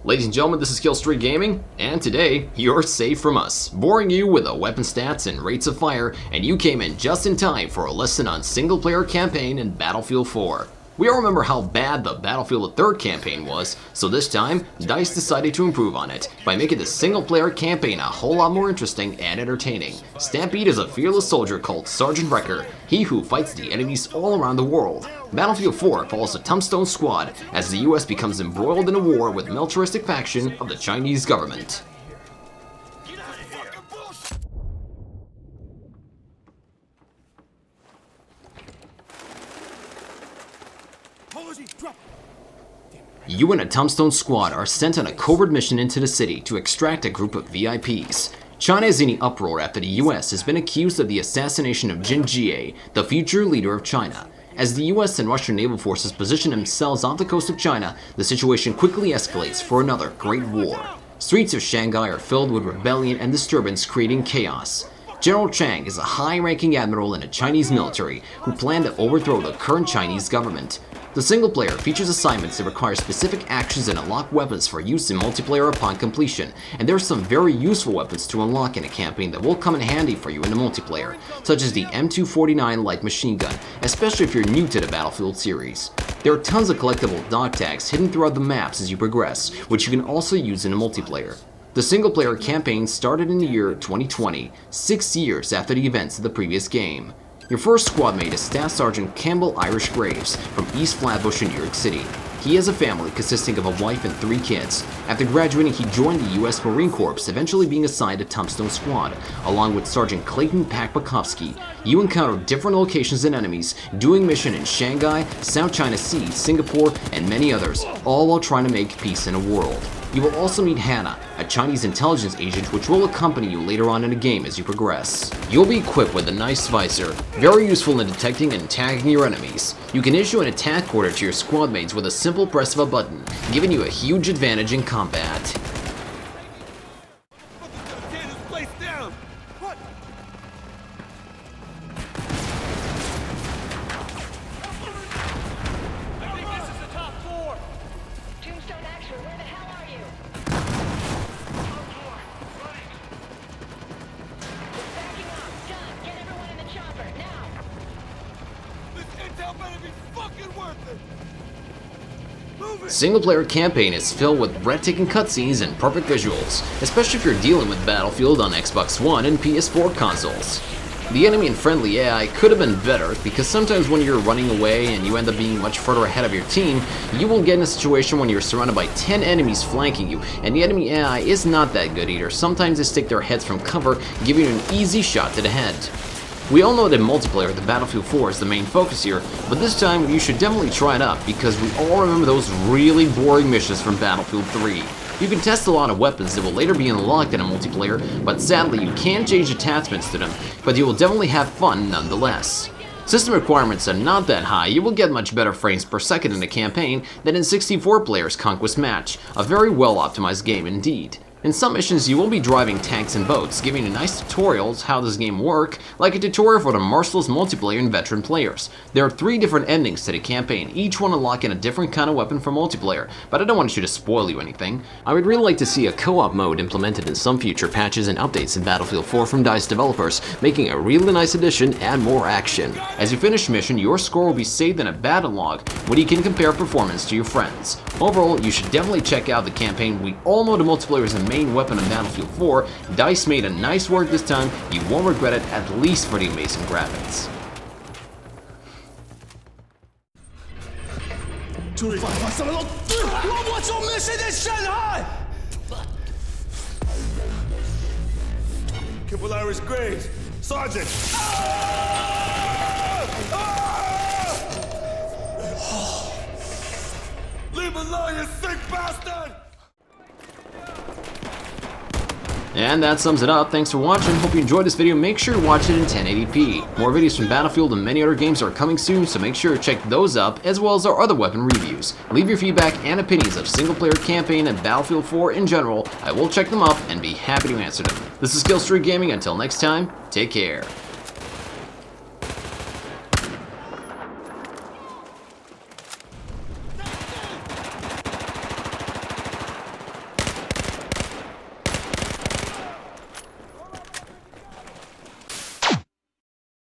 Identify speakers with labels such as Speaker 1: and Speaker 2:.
Speaker 1: Ladies and gentlemen, this is Killstreak Gaming, and today, you're safe from us, boring you with the weapon stats and rates of fire, and you came in just in time for a lesson on single-player campaign in Battlefield 4. We all remember how bad the Battlefield 3 campaign was, so this time, DICE decided to improve on it by making the single-player campaign a whole lot more interesting and entertaining. Stampede is a fearless soldier called Sergeant Recker, he who fights the enemies all around the world. Battlefield 4 follows the Tombstone Squad as the US becomes embroiled in a war with militaristic faction of the Chinese government. You and a Tombstone Squad are sent on a covert mission into the city to extract a group of VIPs. China is in the uproar after the US has been accused of the assassination of Jin Jie, the future leader of China. As the US and Russian naval forces position themselves off the coast of China, the situation quickly escalates for another great war. Streets of Shanghai are filled with rebellion and disturbance, creating chaos. General Chang is a high-ranking admiral in the Chinese military who plan to overthrow the current Chinese government. The single player features assignments that require specific actions and unlock weapons for use in multiplayer upon completion, and there are some very useful weapons to unlock in a campaign that will come in handy for you in the multiplayer, such as the M249 light machine gun, especially if you're new to the Battlefield series. There are tons of collectible dog tags hidden throughout the maps as you progress, which you can also use in the multiplayer. The single-player campaign started in the year 2020, 6 years after the events of the previous game. Your first squad mate is Staff Sergeant Campbell Irish Graves from East Flatbush in New York City. He has a family consisting of a wife and 3 kids. After graduating, he joined the U.S. Marine Corps, eventually being assigned to Tombstone Squad, along with Sergeant Clayton Pakpakovsky. You encounter different locations and enemies, doing mission in Shanghai, South China Sea, Singapore, and many others, all while trying to make peace in the world. You will also meet Hannah, a Chinese intelligence agent which will accompany you later on in the game as you progress. You'll be equipped with a nice visor, very useful in detecting and tagging your enemies. You can issue an attack order to your squad mates with a simple press of a button, giving you a huge advantage in combat. Single-player campaign is filled with breathtaking cutscenes and perfect visuals, especially if you're dealing with Battlefield on Xbox One and PS4 consoles. The enemy and friendly AI could have been better because sometimes when you're running away and you end up being much further ahead of your team, you will get in a situation when you're surrounded by 10 enemies flanking you, and the enemy AI is not that good either. Sometimes they stick their heads from cover, giving you an easy shot to the head. We all know that multiplayer, the Battlefield 4, is the main focus here, but this time you should definitely try it out because we all remember those really boring missions from Battlefield 3. You can test a lot of weapons that will later be unlocked in a multiplayer, but sadly you can't change attachments to them, but you will definitely have fun nonetheless. System requirements are not that high, you will get much better frames per second in a campaign than in 64 players Conquest Match, a very well optimized game indeed. In some missions, you will be driving tanks and boats, giving you nice tutorials how this game works, like a tutorial for the merciless multiplayer and veteran players. There are 3 different endings to the campaign, each one unlocking a different kind of weapon for multiplayer, but I don't want you to spoil you anything. I would really like to see a co-op mode implemented in some future patches and updates in Battlefield 4 from DICE developers, making a really nice addition and more action. As you finish the mission, your score will be saved in a battle log, where you can compare performance to your friends. Overall, you should definitely check out the campaign. We all know the multiplayer is the main weapon in Battlefield 4, DICE made a nice work this time, you won't regret it, at least for the amazing graphics.
Speaker 2: Campbell Irish Graves, Sergeant! Leave me alone, you sick bastard!
Speaker 1: And that sums it up. Thanks for watching. Hope you enjoyed this video. Make sure to watch it in 1080p. More videos from Battlefield and many other games are coming soon, so make sure to check those up, as well as our other weapon reviews. Leave your feedback and opinions of single-player campaign and Battlefield 4 in general. I will check them up and be happy to answer them. This is Killstreak Gaming. Until next time, take care.